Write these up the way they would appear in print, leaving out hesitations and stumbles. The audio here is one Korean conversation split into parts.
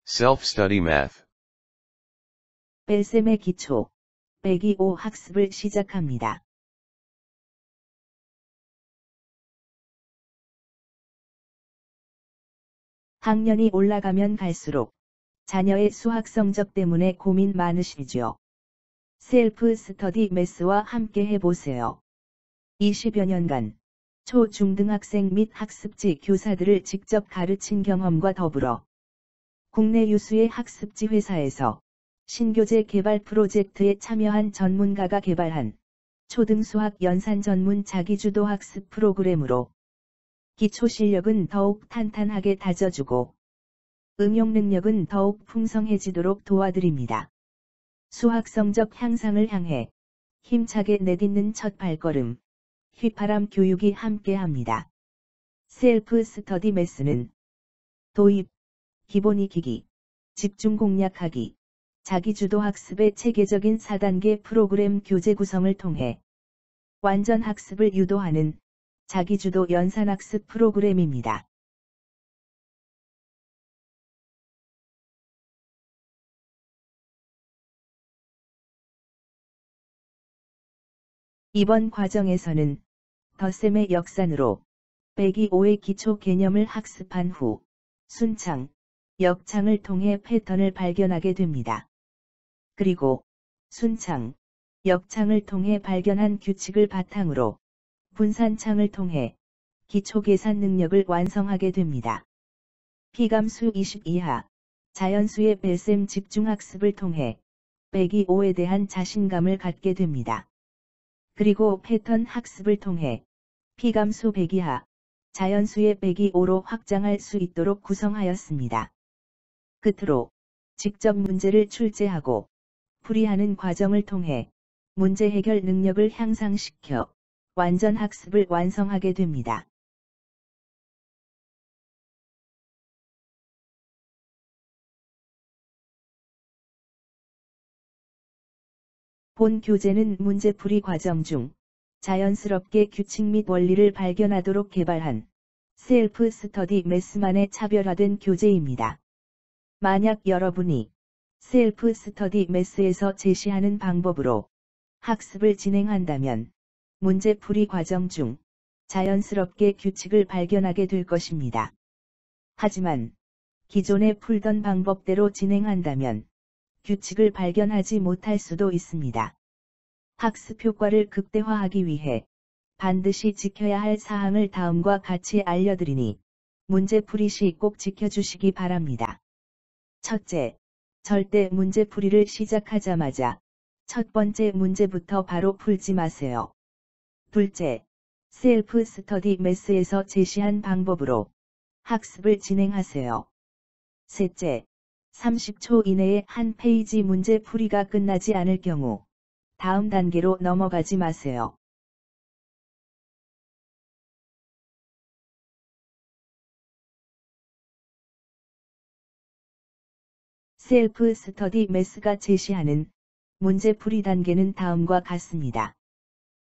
Self-study math. 뺄셈의 기초, 빼기 5 학습을 시작합니다. 학년이 올라가면 갈수록 자녀의 수학 성적 때문에 고민 많으시죠? 셀프 스터디 매스와 함께 해보세요. 20여 년간 초, 중등학생 및 학습지 교사들을 직접 가르친 경험과 더불어 국내 유수의 학습지 회사에서 신교재 개발 프로젝트에 참여한 전문가가 개발한 초등수학 연산 전문 자기주도 학습 프로그램으로 기초 실력은 더욱 탄탄하게 다져주고 응용 능력은 더욱 풍성해지도록 도와드립니다. 수학 성적 향상을 향해 힘차게 내딛는 첫 발걸음, 휘파람 교육이 함께합니다. 셀프 스터디 매스는 도입, 기본 익히기, 집중 공략하기, 자기주도 학습의 체계적인 4단계 프로그램 교재 구성을 통해 완전 학습을 유도하는 자기주도 연산학습 프로그램입니다. 이번 과정에서는 덧셈의 역산으로 빼기 5의 기초 개념을 학습한 후 순창, 역창을 통해 패턴을 발견하게 됩니다. 그리고 순창, 역창을 통해 발견한 규칙을 바탕으로 분산창을 통해 기초 계산 능력을 완성하게 됩니다. 피감수 20 이하, 자연수의 뺄셈 집중학습을 통해 빼기 5에 대한 자신감을 갖게 됩니다. 그리고 패턴 학습을 통해 피감수 100 이하, 자연수의 빼기 5로 확장할 수 있도록 구성하였습니다. 끝으로 직접 문제를 출제하고 풀이하는 과정을 통해 문제 해결 능력을 향상시켜 완전 학습을 완성하게 됩니다. 본 교재는 문제풀이 과정 중 자연스럽게 규칙 및 원리를 발견하도록 개발한 셀프 스터디 매스만의 차별화된 교재입니다. 만약 여러분이 셀프 스터디 매스에서 제시하는 방법으로 학습을 진행한다면 문제풀이 과정 중 자연스럽게 규칙을 발견하게 될 것입니다. 하지만 기존에 풀던 방법대로 진행한다면 규칙을 발견하지 못할 수도 있습니다. 학습 효과를 극대화하기 위해 반드시 지켜야 할 사항을 다음과 같이 알려드리니 문제풀이 시 꼭 지켜주시기 바랍니다. 첫째, 절대 문제풀이를 시작하자마자 첫 번째 문제부터 바로 풀지 마세요. 둘째, 셀프 스터디 매스에서 제시한 방법으로 학습을 진행하세요. 셋째, 30초 이내에 한 페이지 문제 풀이가 끝나지 않을 경우 다음 단계로 넘어가지 마세요. 셀프 스터디 매스가 제시하는 문제풀이 단계는 다음과 같습니다.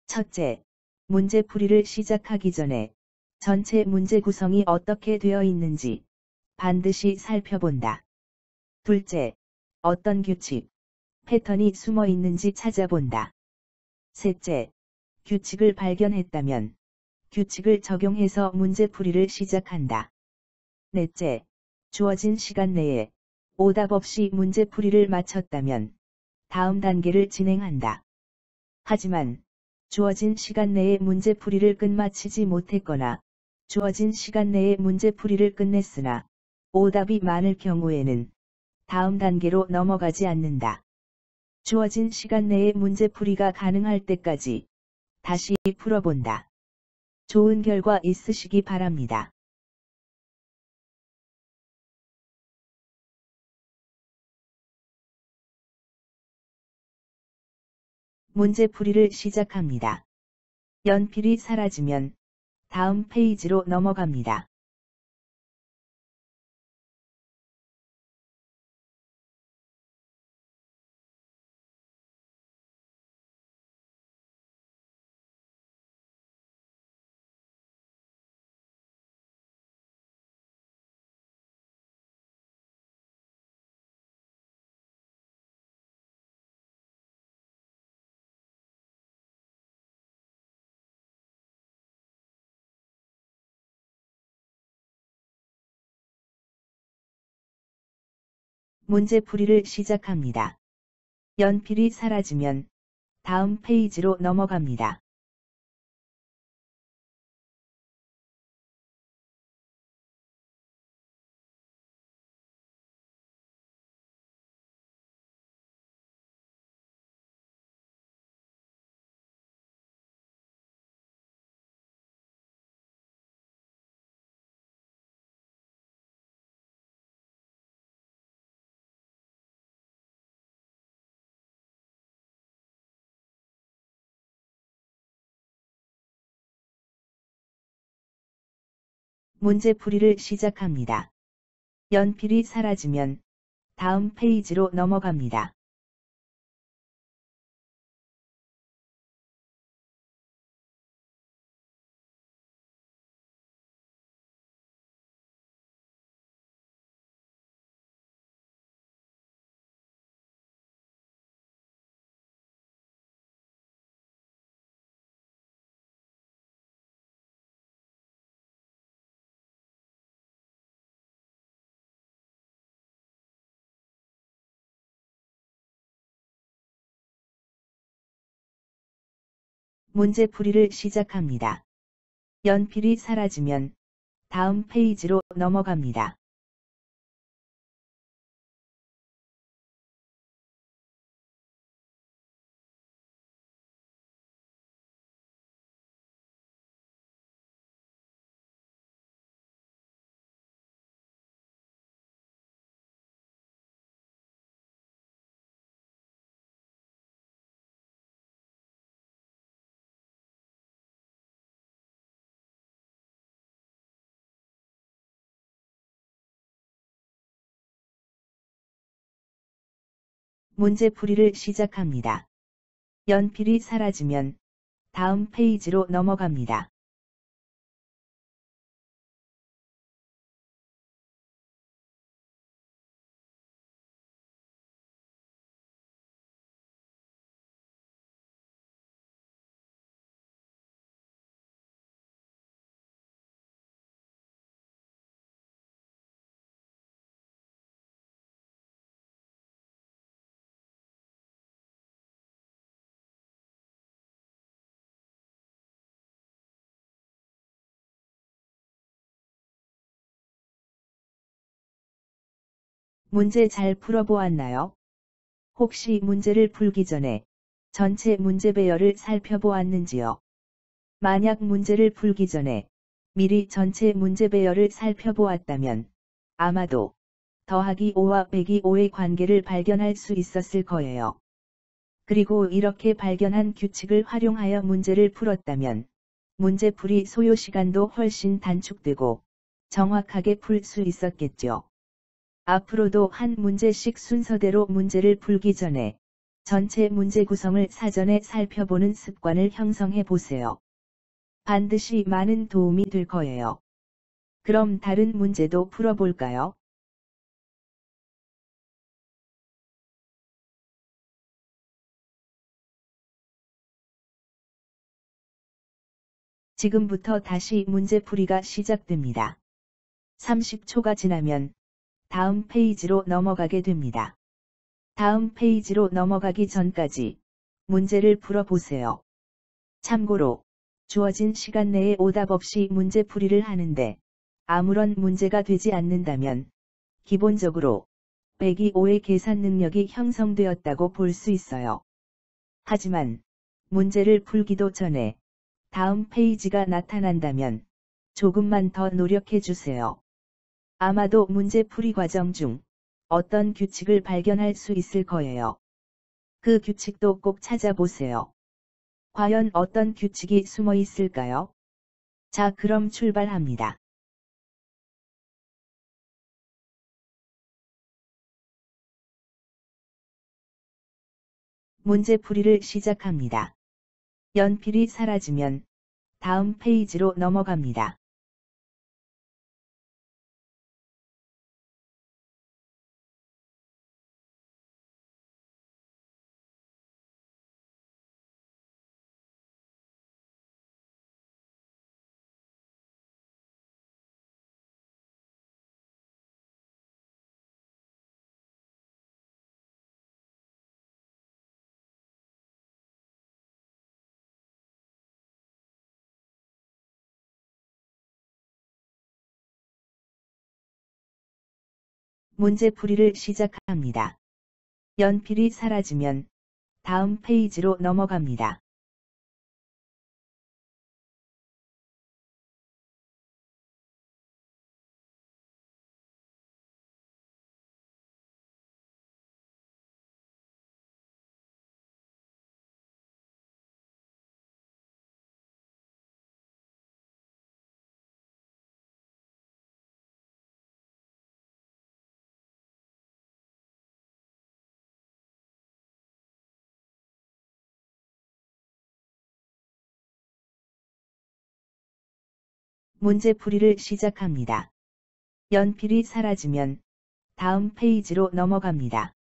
첫째, 문제풀이를 시작하기 전에 전체 문제 구성이 어떻게 되어 있는지 반드시 살펴본다. 둘째, 어떤 규칙, 패턴이 숨어 있는지 찾아본다. 셋째, 규칙을 발견했다면 규칙을 적용해서 문제풀이를 시작한다. 넷째, 주어진 시간 내에 오답 없이 문제풀이를 마쳤다면 다음 단계를 진행한다. 하지만 주어진 시간 내에 문제풀이를 끝마치지 못했거나 주어진 시간 내에 문제풀이를 끝냈으나 오답이 많을 경우에는 다음 단계로 넘어가지 않는다. 주어진 시간 내에 문제풀이가 가능할 때까지 다시 풀어본다. 좋은 결과 있으시기 바랍니다. 문제풀이를 시작합니다. 연필이 사라지면 다음 페이지로 넘어갑니다. 문제풀이를 시작합니다. 연필이 사라지면 다음 페이지로 넘어갑니다. 문제풀이를 시작합니다. 연필이 사라지면 다음 페이지로 넘어갑니다. 문제풀이를 시작합니다. 연필이 사라지면 다음 페이지로 넘어갑니다. 문제풀이를 시작합니다. 연필이 사라지면 다음 페이지로 넘어갑니다. 문제 잘 풀어보았나요? 혹시 문제를 풀기 전에 전체 문제 배열을 살펴보았는지요? 만약 문제를 풀기 전에 미리 전체 문제 배열을 살펴보았다면 아마도 더하기 5와 빼기 5의 관계를 발견할 수 있었을 거예요. 그리고 이렇게 발견한 규칙을 활용하여 문제를 풀었다면 문제풀이 소요 시간도 훨씬 단축되고 정확하게 풀 수 있었겠죠. 앞으로도 한 문제씩 순서대로 문제를 풀기 전에 전체 문제 구성을 사전에 살펴보는 습관을 형성해 보세요. 반드시 많은 도움이 될 거예요. 그럼 다른 문제도 풀어볼까요? 지금부터 다시 문제풀이가 시작됩니다. 30초가 지나면 다음 페이지로 넘어가게 됩니다. 다음 페이지로 넘어가기 전까지 문제를 풀어보세요. 참고로 주어진 시간 내에 오답 없이 문제풀이를 하는데 아무런 문제가 되지 않는다면 기본적으로 빼기 5의 계산 능력이 형성되었다고 볼 수 있어요. 하지만 문제를 풀기도 전에 다음 페이지가 나타난다면 조금만 더 노력해 주세요. 아마도 문제풀이 과정 중 어떤 규칙을 발견할 수 있을 거예요. 그 규칙도 꼭 찾아보세요. 과연 어떤 규칙이 숨어 있을까요? 자, 그럼 출발합니다. 문제풀이를 시작합니다. 연필이 사라지면 다음 페이지로 넘어갑니다. 문제풀이를 시작합니다. 연필이 사라지면 다음 페이지로 넘어갑니다. 문제풀이를 시작합니다. 연필이 사라지면 다음 페이지로 넘어갑니다.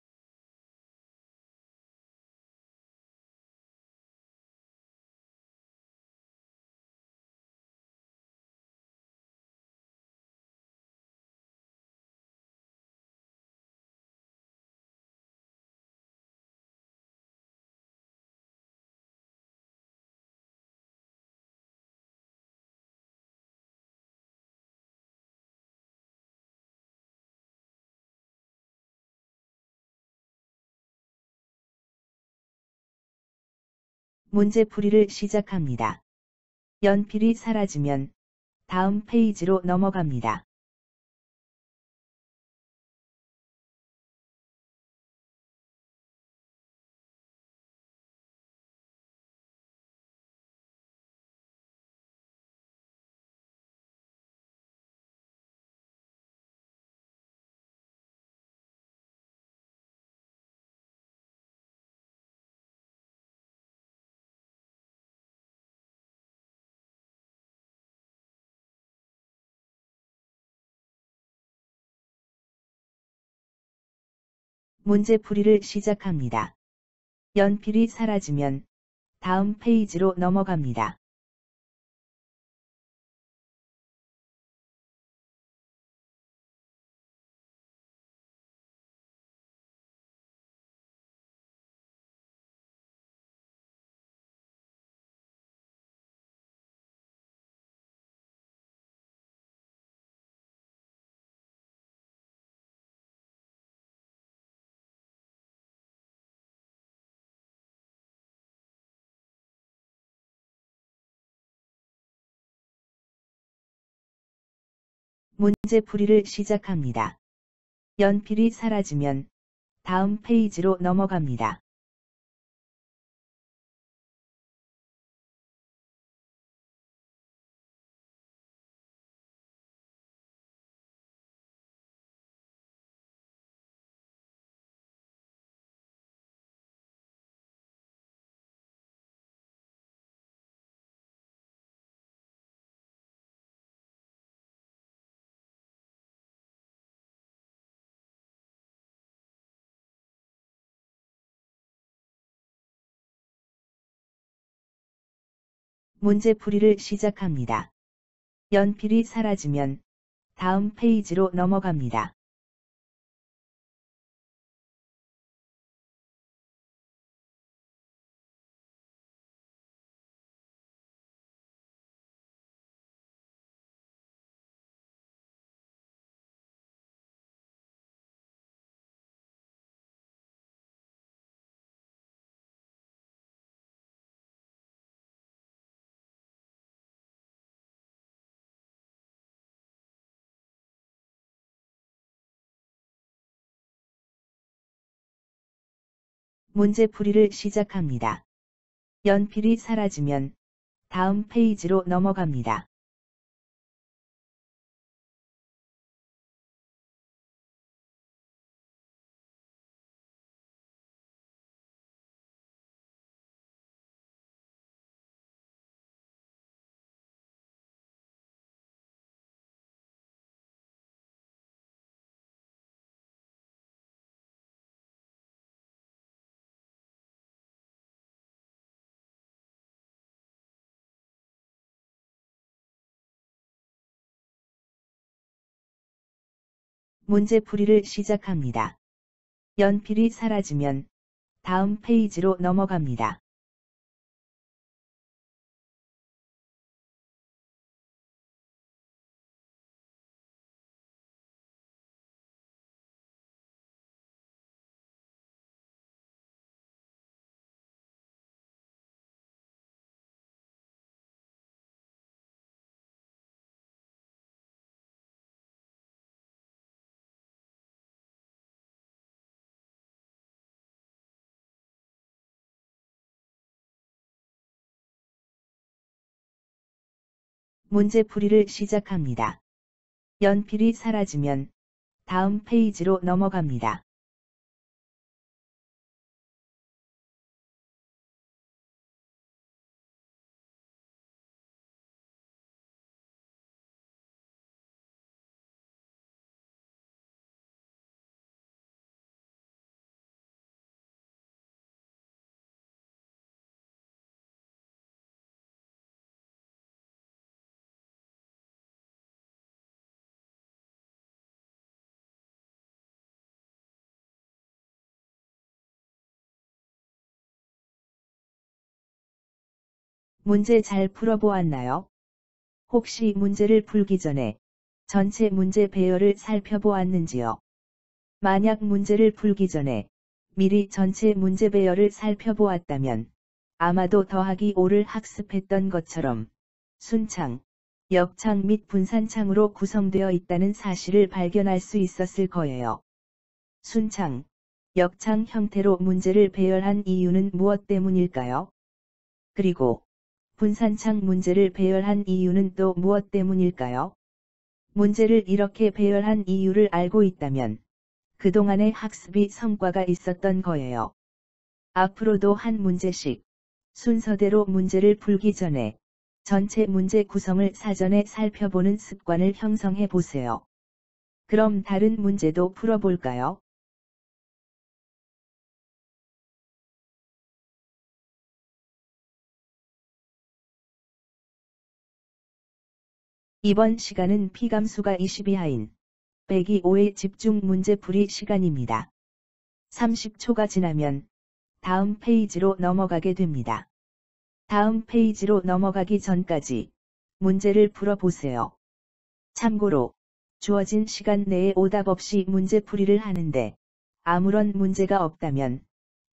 문제풀이를 시작합니다. 연필이 사라지면 다음 페이지로 넘어갑니다. 문제풀이를 시작합니다. 연필이 사라지면 다음 페이지로 넘어갑니다. 문제풀이를 시작합니다. 연필이 사라지면 다음 페이지로 넘어갑니다. 문제풀이를 시작합니다. 연필이 사라지면 다음 페이지로 넘어갑니다. 문제풀이를 시작합니다. 연필이 사라지면 다음 페이지로 넘어갑니다. 문제풀이를 시작합니다. 연필이 사라지면 다음 페이지로 넘어갑니다. 문제풀이를 시작합니다. 연필이 사라지면 다음 페이지로 넘어갑니다. 문제 잘 풀어보았나요? 혹시 문제를 풀기 전에 전체 문제 배열을 살펴보았는지요? 만약 문제를 풀기 전에 미리 전체 문제 배열을 살펴보았다면 아마도 더하기 5를 학습했던 것처럼 순창, 역창 및 분산창으로 구성되어 있다는 사실을 발견할 수 있었을 거예요. 순창, 역창 형태로 문제를 배열한 이유는 무엇 때문일까요? 그리고 분산창 문제를 배열한 이유는 또 무엇 때문일까요? 문제를 이렇게 배열한 이유를 알고 있다면 그동안의 학습이 성과가 있었던 거예요. 앞으로도 한 문제씩 순서대로 문제를 풀기 전에 전체 문제 구성을 사전에 살펴보는 습관을 형성해 보세요. 그럼 다른 문제도 풀어볼까요? 이번 시간은 피감수가 20이하인 빼기 5의 집중 문제풀이 시간입니다. 30초가 지나면 다음 페이지로 넘어가게 됩니다. 다음 페이지로 넘어가기 전까지 문제를 풀어보세요. 참고로 주어진 시간 내에 오답 없이 문제풀이를 하는데 아무런 문제가 없다면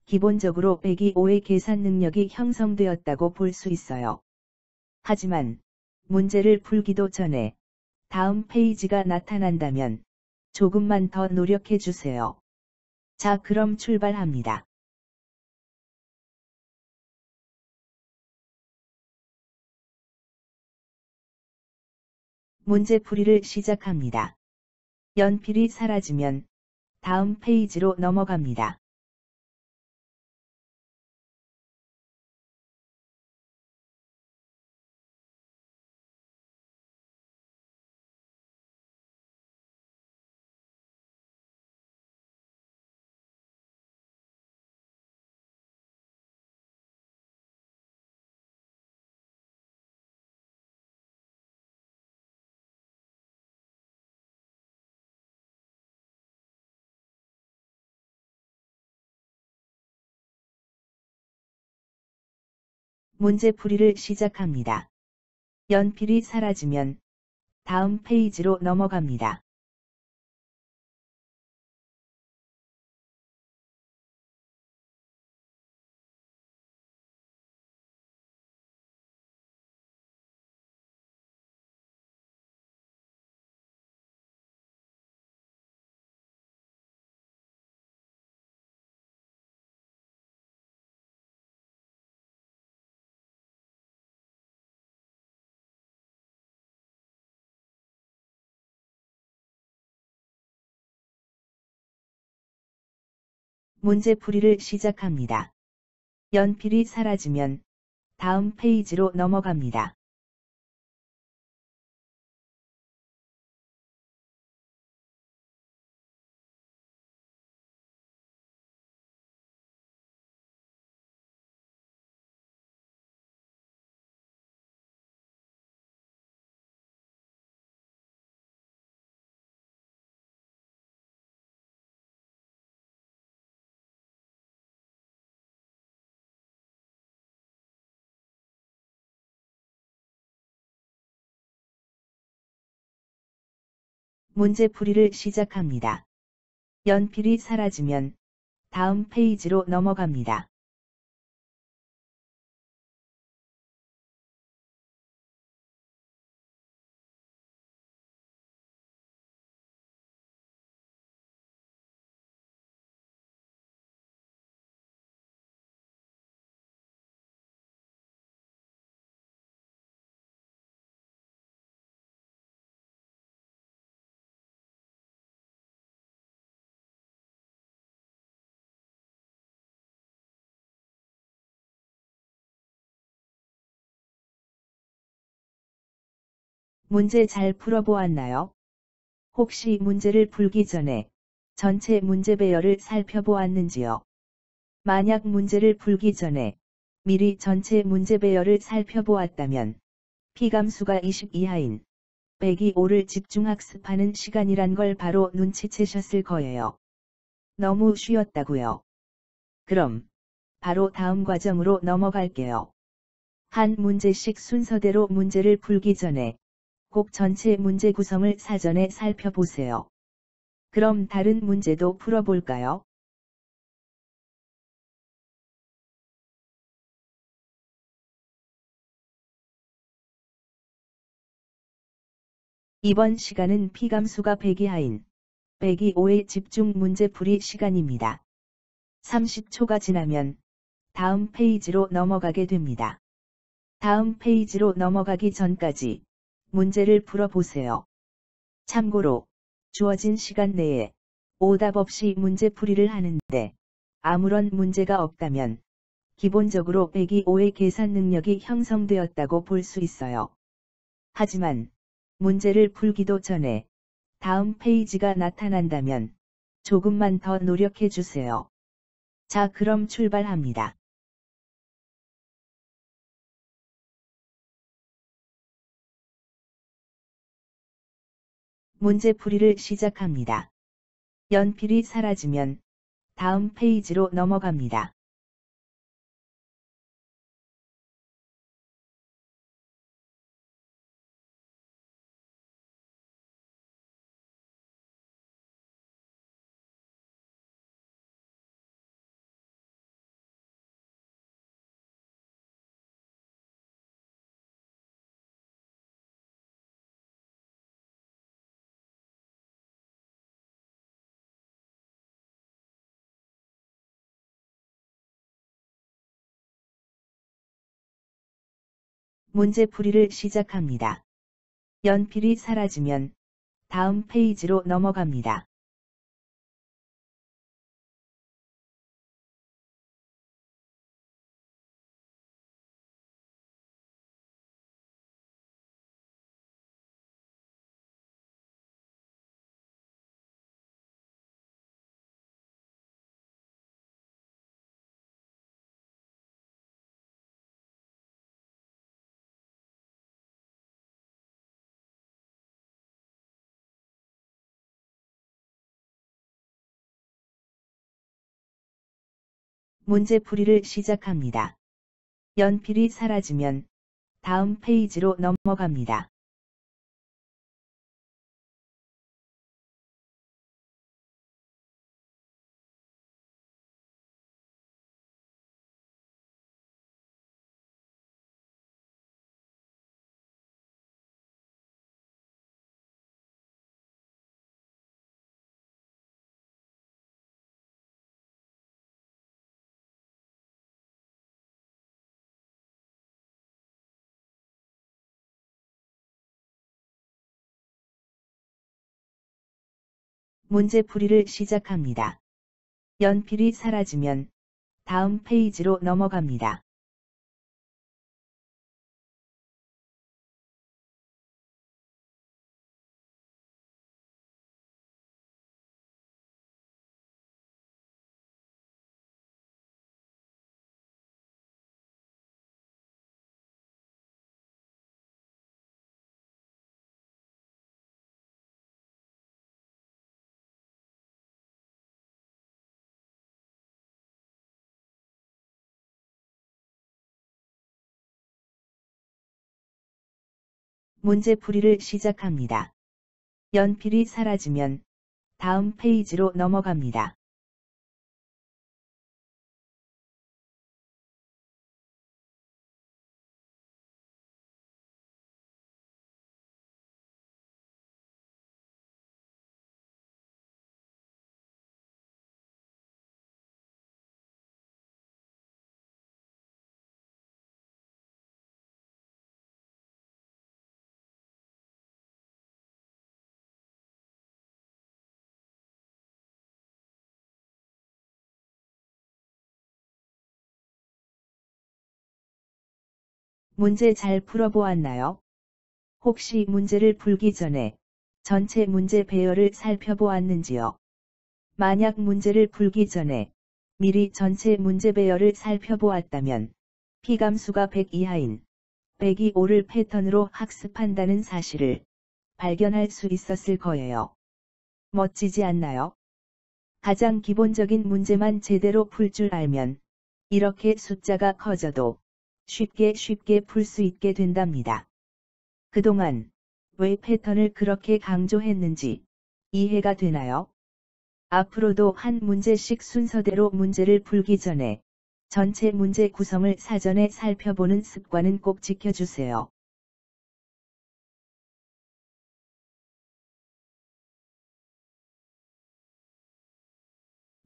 기본적으로 빼기 5의 계산 능력이 형성되었다고 볼 수 있어요. 하지만 문제를 풀기도 전에 다음 페이지가 나타난다면 조금만 더 노력해 주세요. 자, 그럼 출발합니다. 문제풀이를 시작합니다. 연필이 사라지면 다음 페이지로 넘어갑니다. 문제풀이를 시작합니다. 연필이 사라지면 다음 페이지로 넘어갑니다. 문제풀이를 시작합니다. 연필이 사라지면 다음 페이지로 넘어갑니다. 문제풀이를 시작합니다. 연필이 사라지면 다음 페이지로 넘어갑니다. 문제 잘 풀어보았나요? 혹시 문제를 풀기 전에 전체 문제 배열을 살펴보았는지요? 만약 문제를 풀기 전에 미리 전체 문제 배열을 살펴보았다면 P감수가 20 이하인 125를 집중학습하는 시간이란 걸 바로 눈치채셨을 거예요. 너무 쉬웠다고요. 그럼 바로 다음 과정으로 넘어갈게요. 한 문제씩 순서대로 문제를 풀기 전에 꼭 전체 문제 구성을 사전에 살펴보세요. 그럼 다른 문제도 풀어볼까요? 이번 시간은 P감수가 100 이하인 125의 집중 문제풀이 시간입니다. 30초가 지나면 다음 페이지로 넘어가게 됩니다. 다음 페이지로 넘어가기 전까지 문제를 풀어보세요. 참고로 주어진 시간 내에 오답 없이 문제풀이를 하는데 아무런 문제가 없다면 기본적으로 125의 계산 능력이 형성되었다고 볼 수 있어요. 하지만 문제를 풀기도 전에 다음 페이지가 나타난다면 조금만 더 노력해 주세요. 자, 그럼 출발합니다. 문제풀이를 시작합니다. 연필이 사라지면 다음 페이지로 넘어갑니다. 문제풀이를 시작합니다. 연필이 사라지면 다음 페이지로 넘어갑니다. 문제풀이를 시작합니다. 연필이 사라지면 다음 페이지로 넘어갑니다. 문제풀이를 시작합니다. 연필이 사라지면 다음 페이지로 넘어갑니다. 문제풀이를 시작합니다. 연필이 사라지면 다음 페이지로 넘어갑니다. 문제 잘 풀어보았나요? 혹시 문제를 풀기 전에 전체 문제 배열을 살펴보았는지요? 만약 문제를 풀기 전에 미리 전체 문제 배열을 살펴보았다면 피감수가 100 이하인 100이 오를 패턴으로 학습한다는 사실을 발견할 수 있었을 거예요. 멋지지 않나요? 가장 기본적인 문제만 제대로 풀 줄 알면 이렇게 숫자가 커져도 쉽게 풀 수 있게 된답니다. 그동안 왜 패턴을 그렇게 강조했는지 이해가 되나요? 앞으로도 한 문제씩 순서대로 문제를 풀기 전에 전체 문제 구성을 사전에 살펴보는 습관은 꼭 지켜주세요.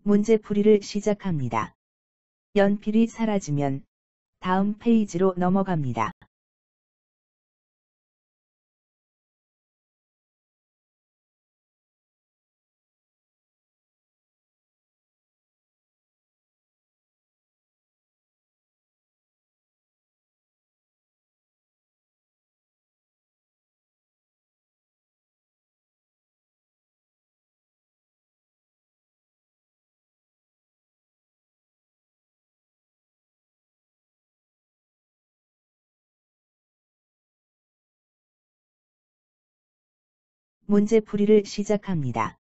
문제풀이를 시작합니다. 연필이 사라지면 다음 페이지로 넘어갑니다. 문제풀이를 시작합니다.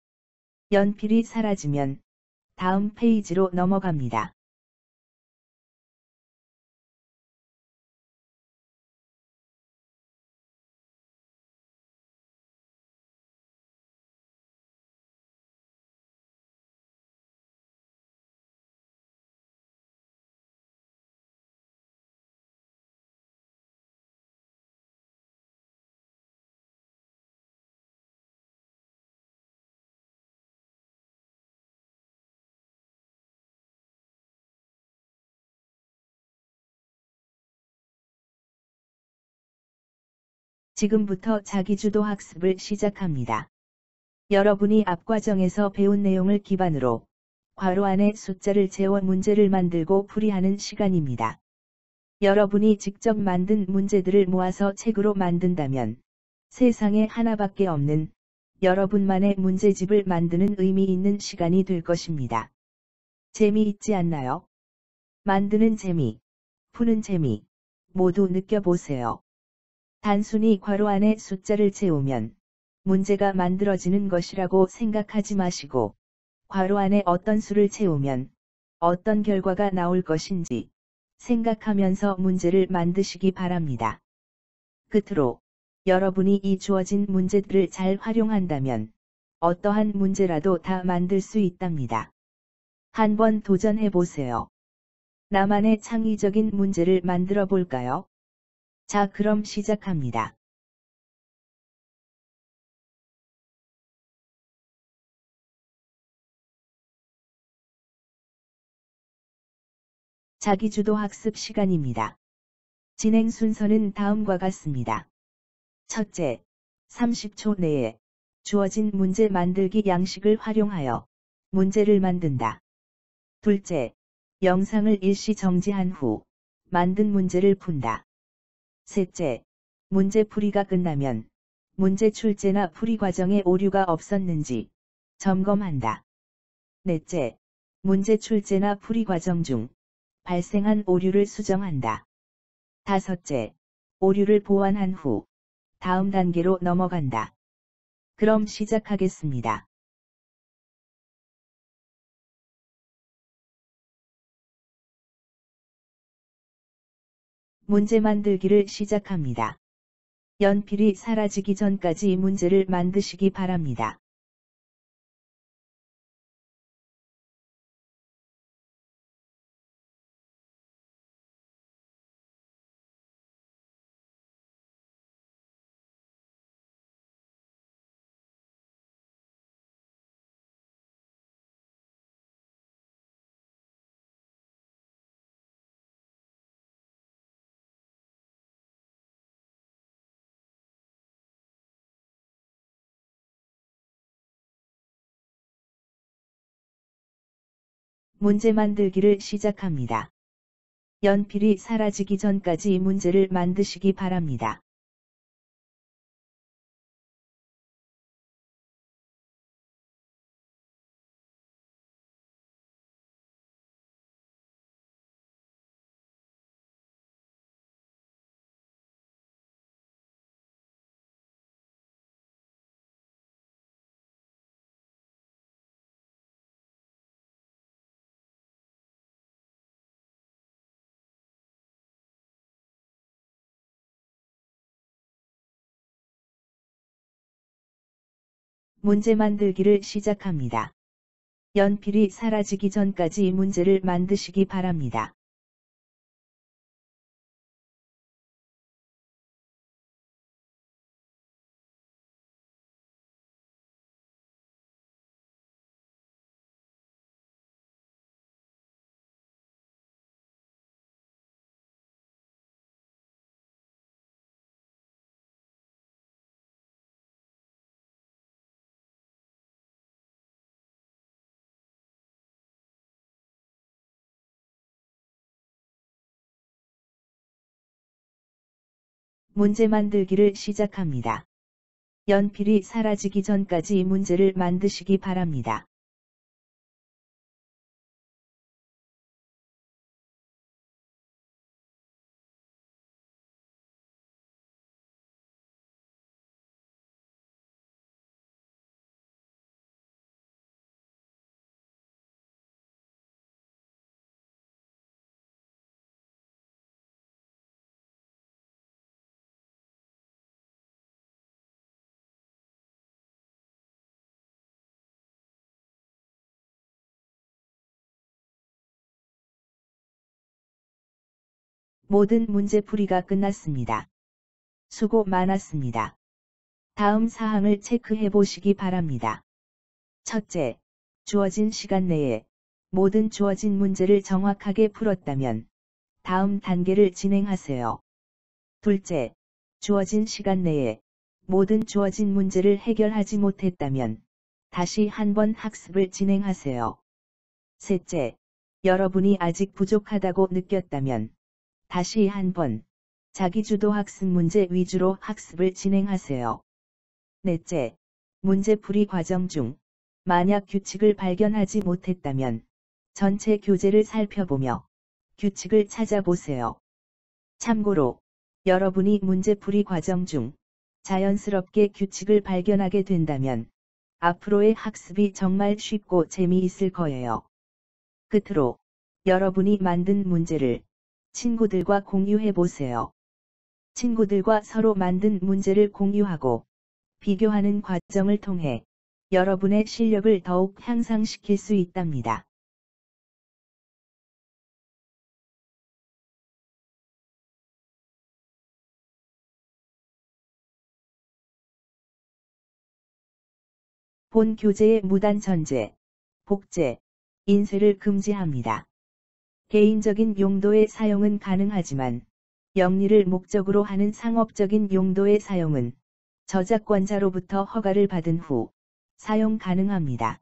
연필이 사라지면 다음 페이지로 넘어갑니다. 지금부터 자기주도 학습을 시작합니다. 여러분이 앞과정에서 배운 내용을 기반으로 괄호 안에 숫자를 채워 문제를 만들고 풀이하는 시간입니다. 여러분이 직접 만든 문제들을 모아서 책으로 만든다면 세상에 하나밖에 없는 여러분만의 문제집을 만드는 의미 있는 시간이 될 것입니다. 재미있지 않나요? 만드는 재미, 푸는 재미, 모두 느껴보세요. 단순히 괄호 안에 숫자를 채우면 문제가 만들어지는 것이라고 생각하지 마시고 괄호 안에 어떤 수를 채우면 어떤 결과가 나올 것인지 생각하면서 문제를 만드시기 바랍니다. 끝으로 여러분이 이 주어진 문제들을 잘 활용한다면 어떠한 문제라도 다 만들 수 있답니다. 한번 도전해 보세요. 나만의 창의적인 문제를 만들어 볼까요? 자, 그럼 시작합니다. 자기주도 학습 시간입니다. 진행 순서는 다음과 같습니다. 첫째, 30초 내에 주어진 문제 만들기 양식을 활용하여 문제를 만든다. 둘째, 영상을 일시 정지한 후 만든 문제를 푼다. 셋째, 문제풀이가 끝나면 문제 출제나 풀이 과정에 오류가 없었는지 점검한다. 넷째, 문제 출제나 풀이 과정 중 발생한 오류를 수정한다. 다섯째, 오류를 보완한 후 다음 단계로 넘어간다. 그럼 시작하겠습니다. 문제 만들기를 시작합니다. 연필이 사라지기 전까지 문제를 만드시기 바랍니다. 문제 만들기를 시작합니다. 연필이 사라지기 전까지 문제를 만드시기 바랍니다. 문제 만들기를 시작합니다. 연필이 사라지기 전까지 문제를 만드시기 바랍니다. 문제 만들기를 시작합니다. 연필이 사라지기 전까지 문제를 만드시기 바랍니다. 모든 문제풀이가 끝났습니다. 수고 많았습니다. 다음 사항을 체크해 보시기 바랍니다. 첫째, 주어진 시간 내에 모든 주어진 문제를 정확하게 풀었다면 다음 단계를 진행하세요. 둘째, 주어진 시간 내에 모든 주어진 문제를 해결하지 못했다면 다시 한번 학습을 진행하세요. 셋째, 여러분이 아직 부족하다고 느꼈다면 다시 한번 자기주도 학습 문제 위주로 학습을 진행하세요. 넷째, 문제풀이 과정 중 만약 규칙을 발견하지 못했다면 전체 교재를 살펴보며 규칙을 찾아보세요. 참고로 여러분이 문제풀이 과정 중 자연스럽게 규칙을 발견하게 된다면 앞으로의 학습이 정말 쉽고 재미있을 거예요. 끝으로 여러분이 만든 문제를 친구들과 공유해 보세요. 친구들과 서로 만든 문제를 공유하고 비교하는 과정을 통해 여러분의 실력을 더욱 향상시킬 수 있답니다. 본 교재의 무단 전제, 복제, 인쇄를 금지합니다. 개인적인 용도의 사용은 가능하지만 영리를 목적으로 하는 상업적인 용도의 사용은 저작권자로부터 허가를 받은 후 사용 가능합니다.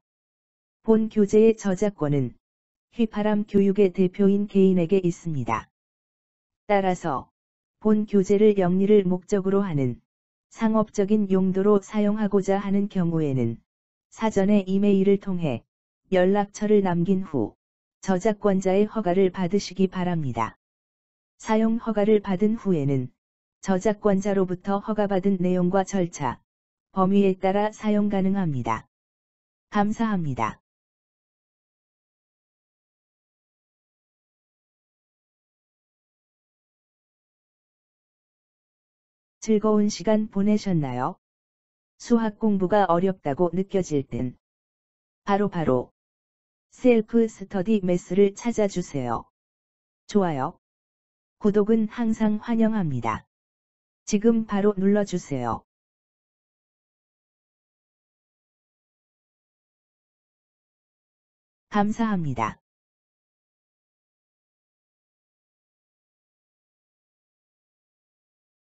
본 교재의 저작권은 휘파람 교육의 대표인 개인에게 있습니다. 따라서 본 교재를 영리를 목적으로 하는 상업적인 용도로 사용하고자 하는 경우에는 사전에 이메일을 통해 연락처를 남긴 후 저작권자의 허가를 받으시기 바랍니다. 사용 허가를 받은 후에는 저작권자로부터 허가받은 내용과 절차, 범위에 따라 사용 가능합니다. 감사합니다. 즐거운 시간 보내셨나요? 수학 공부가 어렵다고 느껴질 땐 바로 셀프 스터디 매스를 찾아주세요. 좋아요, 구독은 항상 환영합니다. 지금 바로 눌러주세요. 감사합니다.